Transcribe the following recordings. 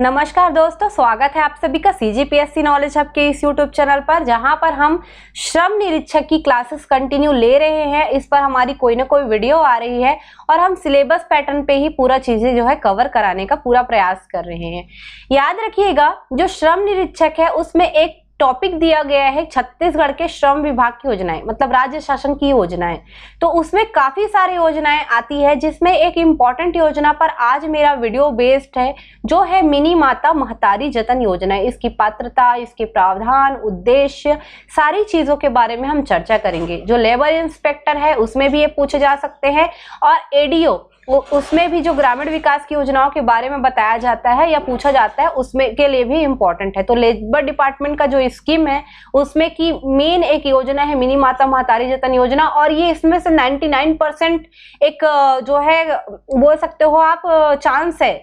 नमस्कार दोस्तों, स्वागत है आप सभी का सीजीपीएससी नॉलेज हब के इस यूट्यूब चैनल पर, जहां पर हम श्रम निरीक्षक की क्लासेस कंटिन्यू ले रहे हैं। इस पर हमारी कोई ना कोई वीडियो आ रही है और हम सिलेबस पैटर्न पे ही पूरा चीजें जो है कवर कराने का पूरा प्रयास कर रहे हैं। याद रखिएगा, जो श्रम निरीक्षक है उसमें एक टॉपिक दिया गया है छत्तीसगढ़ के श्रम विभाग की योजनाएं, मतलब राज्य शासन की योजनाएं। तो उसमें काफी सारी योजनाएं आती है, जिसमें एक इंपॉर्टेंट योजना पर आज मेरा वीडियो बेस्ड है, जो है मिनी माता महतारी जतन योजना। इसकी पात्रता, इसके प्रावधान, उद्देश्य, सारी चीजों के बारे में हम चर्चा करेंगे। जो लेबर इंस्पेक्टर है उसमें भी ये पूछे जा सकते हैं, और एडीओ उसमें भी जो ग्रामीण विकास की योजनाओं के बारे में बताया जाता है या पूछा जाता है, उसमें के लिए भी इम्पोर्टेंट है। तो लेबर डिपार्टमेंट का जो स्कीम है उसमें की मेन एक योजना है मिनी माता महतारी जतन योजना, और ये इसमें से 99% एक जो है बोल सकते हो आप चांस है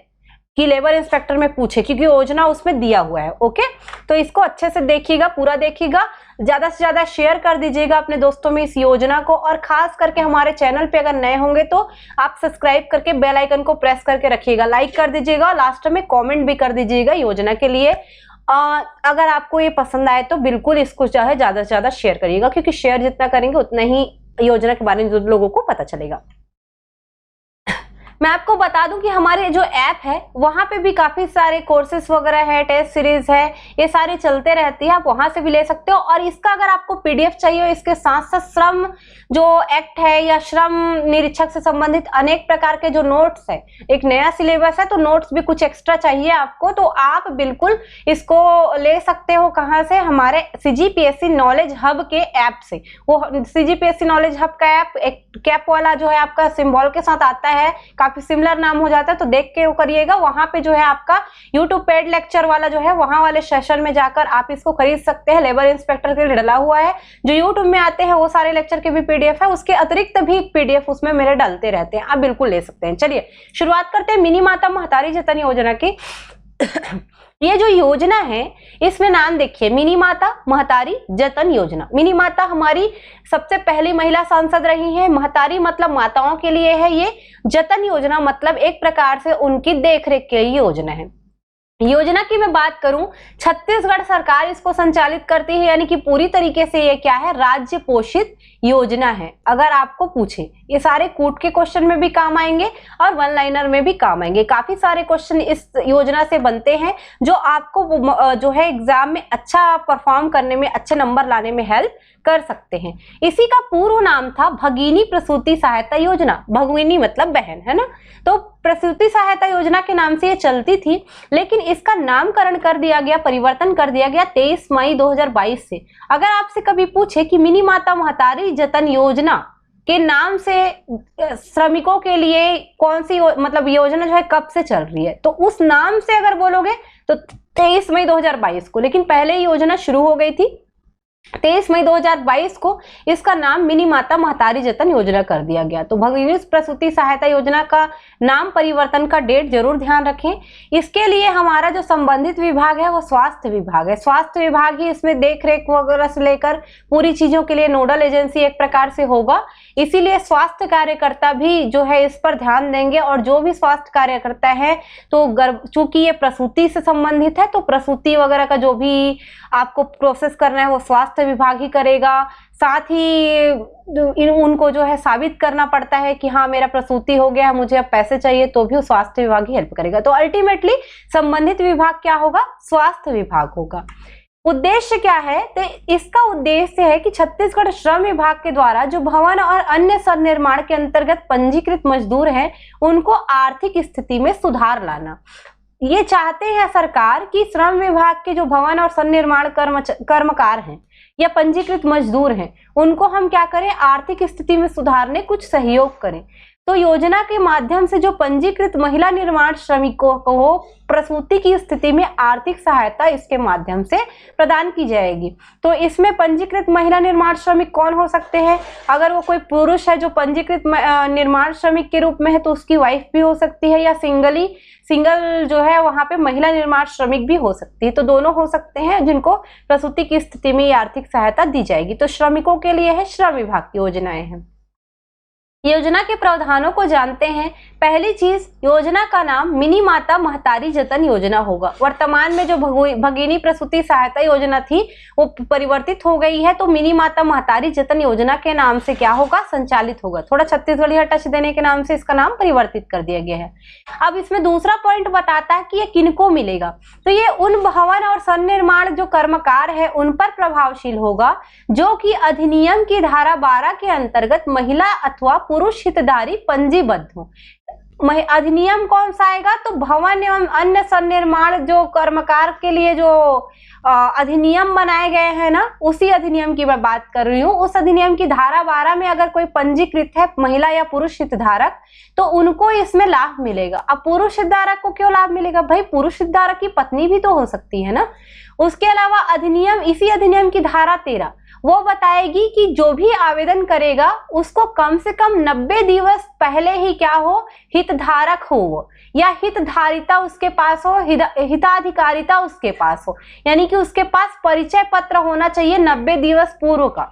कि लेबर इंस्पेक्टर में पूछे, क्योंकि योजना उसमें दिया हुआ है। ओके, तो इसको अच्छे से देखिएगा, पूरा देखिएगा, ज्यादा से ज्यादा शेयर कर दीजिएगा अपने दोस्तों में इस योजना को, और खास करके हमारे चैनल पे अगर नए होंगे तो आप सब्सक्राइब करके बेल आइकन को प्रेस करके रखिएगा, लाइक कर दीजिएगा, लास्ट में कमेंट भी कर दीजिएगा योजना के लिए। अगर आपको ये पसंद आए तो बिल्कुल इसको जो है ज्यादा से ज्यादा शेयर करिएगा, क्योंकि शेयर जितना करेंगे उतना ही योजना के बारे में लोगों को पता चलेगा। मैं आपको बता दूं कि हमारे जो ऐप है वहां पे भी काफी सारे कोर्सेस वगैरह है, टेस्ट सीरीज है, ये सारे चलते रहती है, आप वहां से भी ले सकते हो। और इसका अगर आपको पीडीएफ चाहिए, इसके साथ साथ श्रम जो एक्ट है या श्रम निरीक्षक से संबंधित अनेक प्रकार के जो नोट्स है, एक नया सिलेबस है तो नोट्स भी कुछ एक्स्ट्रा चाहिए आपको, तो आप बिल्कुल इसको ले सकते हो। कहाँ से? हमारे सीजीपीएससी नॉलेज हब के ऐप से। वो सीजीपीएससी नॉलेज हब का ऐप एक कैप वाला जो है आपका सिंबल के साथ आता है, काफी सिमिलर नाम हो जाता है, तो देख के वो करिएगा। वहां पे जो है आपका यूट्यूब पेड लेक्चर वाला जो है, वहां वाले सेशन में जाकर आप इसको खरीद सकते हैं। लेबर इंस्पेक्टर के लिए डला हुआ है, जो यूट्यूब में आते हैं वो सारे लेक्चर के भी पीडीएफ है, उसके अतिरिक्त भी पीडीएफ उसमें मेरे डलते रहते हैं, आप बिल्कुल ले सकते हैं। चलिए शुरुआत करते हैं मिनी माता महतारी जतन योजना की। ये जो योजना है इसमें नाम देखिए, मिनी माता महतारी जतन योजना। मिनी माता हमारी सबसे पहली महिला सांसद रही हैं, महतारी मतलब माताओं के लिए है ये, जतन योजना मतलब एक प्रकार से उनकी देखरेख के लिए योजना है। योजना की मैं बात करूं, छत्तीसगढ़ सरकार इसको संचालित करती है, यानी कि पूरी तरीके से ये क्या है, राज्य पोषित योजना है। अगर आपको पूछे, ये सारे कूट के क्वेश्चन में भी काम आएंगे और वन लाइनर में भी काम आएंगे। काफी सारे क्वेश्चन इस योजना से बनते हैं, जो आपको जो है एग्जाम में अच्छा परफॉर्म करने में, अच्छे नंबर लाने में हेल्प कर सकते हैं। इसी का पूर्व नाम था भगिनी प्रसूति सहायता योजना। भगिनी मतलब बहन, है ना, तो प्रसूति सहायता योजना के नाम से ये चलती थी, लेकिन इसका नामकरण कर दिया गया, परिवर्तन कर दिया गया 23 मई 2022 से। अगर आपसे कभी पूछे कि मिनी माता महतारी जतन योजना के नाम से श्रमिकों के लिए कौन सी मतलब योजना जो है कब से चल रही है, तो उस नाम से अगर बोलोगे तो 23 मई 2022 को, लेकिन पहले ही योजना शुरू हो गई थी। 23 मई 2022 को इसका नाम मिनी माता महतारी जतन योजना कर दिया गया। तो भगिनी प्रसूति सहायता योजना का नाम परिवर्तन का डेट जरूर ध्यान रखें। इसके लिए हमारा जो संबंधित विभाग है वो स्वास्थ्य विभाग है। स्वास्थ्य विभाग ही इसमें देख रेख वगैरह से लेकर पूरी चीजों के लिए नोडल एजेंसी एक प्रकार से होगा, इसीलिए स्वास्थ्य कार्यकर्ता भी जो है इस पर ध्यान देंगे। और जो भी स्वास्थ्य कार्यकर्ता है, तो चूंकि ये प्रसूति से संबंधित है, तो प्रसूति वगैरह का जो भी आपको प्रोसेस करना है वो स्वास्थ्य विभाग ही करेगा। साथ ही उनको जो है साबित करना पड़ता है कि हाँ मेरा प्रसूति हो गया, मुझे अब पैसे चाहिए, तो भी स्वास्थ्य विभाग ही हेल्प करेगा। तो अल्टीमेटली संबंधित विभाग क्या होगा? स्वास्थ्य विभाग होगा। उद्देश्य क्या है? तो इसका उद्देश्य है कि छत्तीसगढ़ श्रम विभाग के द्वारा जो भवन और अन्य संनिर्माण के अंतर्गत पंजीकृत मजदूर हैं, उनको आर्थिक स्थिति में सुधार लाना। ये चाहते हैं सरकार कि श्रम विभाग के जो भवन और संनिर्माण कर्मकार हैं या पंजीकृत मजदूर हैं, उनको हम क्या करें, आर्थिक स्थिति में सुधारने कुछ सहयोग करें। तो योजना के माध्यम से जो पंजीकृत महिला निर्माण श्रमिकों को प्रसूति की स्थिति में आर्थिक सहायता इसके माध्यम से प्रदान की जाएगी। तो इसमें पंजीकृत महिला निर्माण श्रमिक कौन हो सकते हैं? अगर वो कोई पुरुष है जो पंजीकृत निर्माण श्रमिक के रूप में है, तो उसकी वाइफ भी हो सकती है, या सिंगल जो है वहां पे महिला निर्माण श्रमिक भी हो सकती है। तो दोनों हो सकते हैं जिनको प्रसूति की स्थिति में आर्थिक सहायता दी जाएगी। तो श्रमिकों के लिए है श्रम विभाग की योजनाएं हैं। योजना के प्रावधानों को जानते हैं। पहली चीज, योजना का नाम मिनी माता महतारी जतन योजना होगा। वर्तमान में जो भगिनी प्रसूति सहायता योजना थी वो परिवर्तित हो गई है, तो मिनी माता महतारी जतन योजना के नाम से क्या होगा, संचालित होगा। थोड़ा छत्तीसगढ़ी टच देने के नाम से इसका नाम परिवर्तित कर दिया गया है। अब इसमें दूसरा पॉइंट बताता है कि ये किनको मिलेगा, तो ये उन भवन और सन्निर्माण जो कर्मकार है उन पर प्रभावशील होगा जो कि अधिनियम की धारा 12 के अंतर्गत महिला अथवा पुरुष हितधारी पंजीबद्ध हो। अधिनियम कौन सा आएगा, तो भवन एवं अन्य सन्निर्माण जो कर्मकार के लिए जो अधिनियम बनाए गए हैं ना, उसी अधिनियम की मैं बात कर रही हूँ। उस अधिनियम की धारा 12 में अगर कोई पंजीकृत है महिला या पुरुष हितधारक तो उनको इसमें लाभ मिलेगा। अब पुरुष हितधारक को क्यों लाभ मिलेगा, भाई पुरुष हितधारक की पत्नी भी तो हो सकती है ना। उसके अलावा अधिनियम, इसी अधिनियम की धारा 13 वो बताएगी कि जो भी आवेदन करेगा उसको कम से कम 90 दिवस पहले ही क्या हो, हितधारक हो या हितधारिता उसके पास हो, हिताधिकारिता उसके पास हो, यानी कि उसके पास परिचय पत्र होना चाहिए 90 दिवस पूर्व का।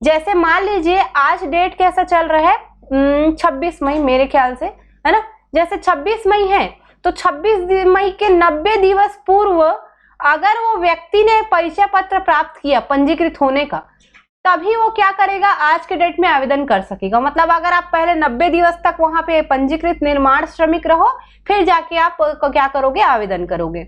जैसे मान लीजिए आज डेट कैसा चल रहा है, 26 मई मेरे ख्याल से, है ना। जैसे 26 मई है तो 26 मई के 90 दिवस पूर्व अगर वो व्यक्ति ने परिचय पत्र प्राप्त किया पंजीकृत होने का, तभी वो क्या करेगा, आज के डेट में आवेदन कर सकेगा। मतलब अगर आप पहले 90 दिवस तक वहां पे पंजीकृत निर्माण श्रमिक रहो, फिर जाके आप क्या करोगे, आवेदन करोगे।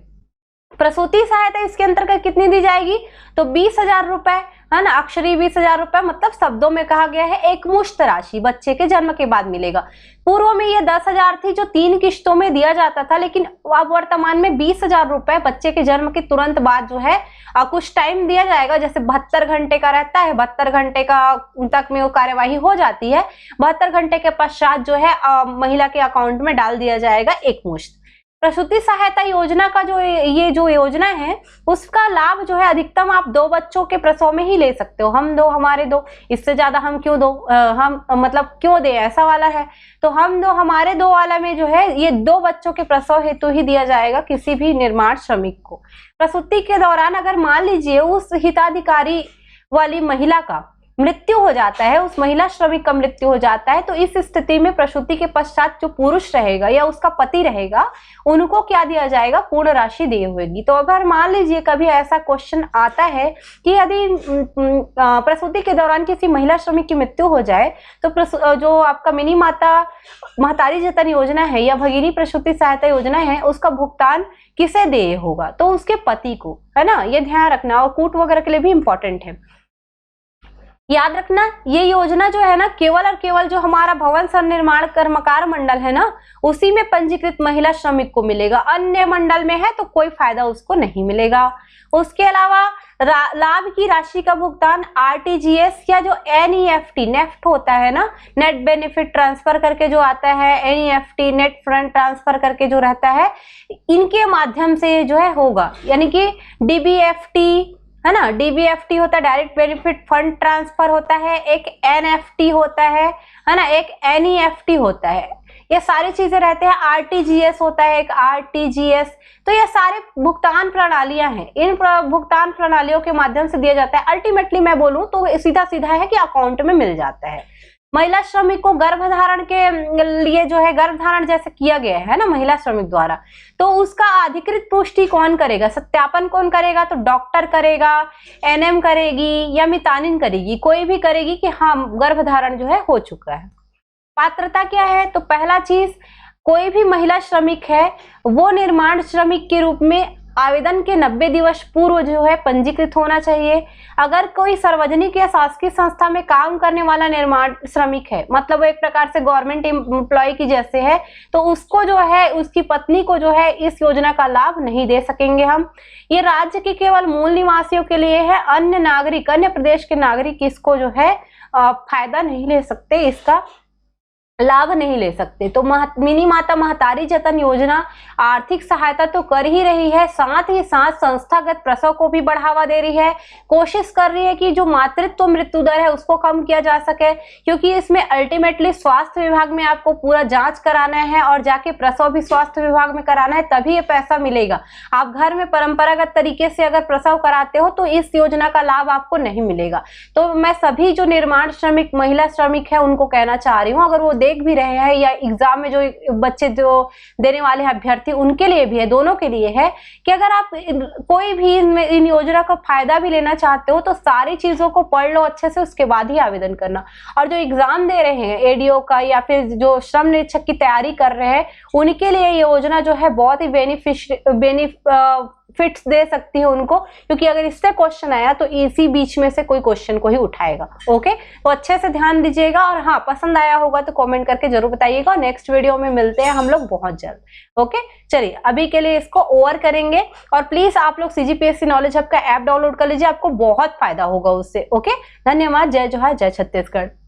प्रसूति सहायता इसके अंतर्गत कितनी दी जाएगी, तो 20,000 रुपए, है ना। अक्षरी 20,000 रुपए, मतलब शब्दों में कहा गया है एक मुश्त राशि बच्चे के जन्म के बाद मिलेगा। पूर्व में ये 10,000 थी जो 3 किश्तों में दिया जाता था, लेकिन अब वर्तमान में 20,000 रुपए बच्चे के जन्म के तुरंत बाद जो है कुछ टाइम दिया जाएगा। जैसे 72 घंटे का रहता है, 72 घंटे का तक में वो कार्यवाही हो जाती है। 72 घंटे के पश्चात जो है महिला के अकाउंट में डाल दिया जाएगा एक मुश्त। प्रसूति सहायता योजना का ये जो योजना है उसका लाभ जो है अधिकतम आप 2 बच्चों के प्रसव में ही ले सकते हो। हम 2 हमारे 2, इससे ज्यादा हम क्यों दो, हम मतलब क्यों दे, ऐसा वाला है। तो हम 2 हमारे 2 वाला में जो है ये 2 बच्चों के प्रसव हेतु ही दिया जाएगा किसी भी निर्माण श्रमिक को। प्रसूति के दौरान अगर मान लीजिए उस हिताधिकारी वाली महिला का मृत्यु हो जाता है, उस महिला श्रमिक का मृत्यु हो जाता है, तो इस स्थिति में प्रसूति के पश्चात जो पुरुष रहेगा या उसका पति रहेगा उनको क्या दिया जाएगा, पूर्ण राशि दी होगी। तो अगर मान लीजिए कभी ऐसा क्वेश्चन आता है कि यदि प्रसूति के दौरान किसी महिला श्रमिक की मृत्यु हो जाए तो जो आपका मिनी माता महतारी जतन योजना है या भगिनी प्रसूति सहायता योजना है उसका भुगतान किसे देय होगा, तो उसके पति को, है ना। ये ध्यान रखना, और कूट वगैरह के लिए भी इंपॉर्टेंट है। याद रखना ये योजना जो है ना केवल और केवल जो हमारा भवन सन्निर्माण कर्मकार मंडल है ना उसी में पंजीकृत महिला श्रमिक को मिलेगा, अन्य मंडल में है तो कोई फायदा उसको नहीं मिलेगा। उसके अलावा लाभ की राशि का भुगतान आरटीजीएस या जो एनईएफटी नेफ्ट होता है ना, नेट बेनिफिट ट्रांसफर करके जो आता है, एनईएफटी नेट फंड ट्रांसफर करके जो रहता है, इनके माध्यम से जो है होगा। यानी कि डीबीएफटी है ना, डीबीएफटी होता है डायरेक्ट बेनिफिट फंड ट्रांसफर होता है, एक एनएफटी होता है ना, एक एनईएफटी होता है। ये सारी चीजें रहते हैं। आरटीजीएस होता है एक, आरटीजीएस। तो ये सारे भुगतान प्रणालियां हैं, इन भुगतान प्रणालियों के माध्यम से दिया जाता है। अल्टीमेटली मैं बोलूं तो सीधा सीधा है कि अकाउंट में मिल जाता है। महिला श्रमिक को गर्भधारण के लिए जो है, गर्भधारण जैसे किया गया है ना महिला श्रमिक द्वारा, तो उसका अधिकृत पुष्टि कौन करेगा, सत्यापन कौन करेगा, तो डॉक्टर करेगा, एनएम करेगी या मितानिन करेगी, कोई भी करेगी कि हाँ गर्भधारण जो है हो चुका है। पात्रता क्या है, तो पहला चीज कोई भी महिला श्रमिक है वो निर्माण श्रमिक के रूप में आवेदन के 90 दिवस पूर्व जो है पंजीकृत होना चाहिए। अगर कोई सार्वजनिक या शासकीय संस्था में काम करने वाला निर्माण श्रमिक है, मतलब वो एक प्रकार से गवर्नमेंट एम्प्लॉय की जैसे है, तो उसको जो है, उसकी पत्नी को जो है इस योजना का लाभ नहीं दे सकेंगे हम। ये राज्य के केवल मूल निवासियों के लिए है, अन्य नागरिक, अन्य प्रदेश के नागरिक इसको जो है फायदा नहीं ले सकते, इसका लाभ नहीं ले सकते। तो मिनी माता महतारी जतन योजना आर्थिक सहायता तो कर ही रही है, साथ ही साथ संस्थागत प्रसव को भी बढ़ावा दे रही है, कोशिश कर रही है कि जो मातृत्व मृत्यु दर है उसको कम किया जा सके, क्योंकि इसमें अल्टीमेटली स्वास्थ्य विभाग में आपको पूरा जांच कराना है और जाके प्रसव भी स्वास्थ्य विभाग में कराना है, तभी ये पैसा मिलेगा। आप घर में परंपरागत तरीके से अगर प्रसव कराते हो तो इस योजना का लाभ आपको नहीं मिलेगा। तो मैं सभी जो निर्माण श्रमिक महिला श्रमिक है उनको कहना चाह रही हूँ, अगर वो देख भी रहे हैं या एग्जाम में जो बच्चे जो देने वाले हैं अभ्यर्थी, उनके लिए भी है, दोनों के लिए है कि अगर आप कोई भी इन योजना का फायदा भी लेना चाहते हो तो सारी चीजों को पढ़ लो अच्छे से, उसके बाद ही आवेदन करना। और जो एग्जाम दे रहे हैं एडीओ का या फिर जो श्रम निरीक्षक की तैयारी कर रहे हैं, उनके लिए ये योजना जो है बहुत ही बेनिफिट्स दे सकती है उनको, क्योंकि अगर इससे क्वेश्चन आया तो इसी बीच में से कोई क्वेश्चन को ही उठाएगा। ओके, तो अच्छे से ध्यान दीजिएगा, और हाँ पसंद आया होगा तो कमेंट करके जरूर बताइएगा। नेक्स्ट वीडियो में मिलते हैं हम लोग बहुत जल्द। ओके, चलिए अभी के लिए इसको ओवर करेंगे, और प्लीज आप लोग CGPSC नॉलेज हब का ऐप डाउनलोड कर लीजिए, आपको बहुत फायदा होगा उससे। ओके, धन्यवाद। जय जोहार, जय छत्तीसगढ़।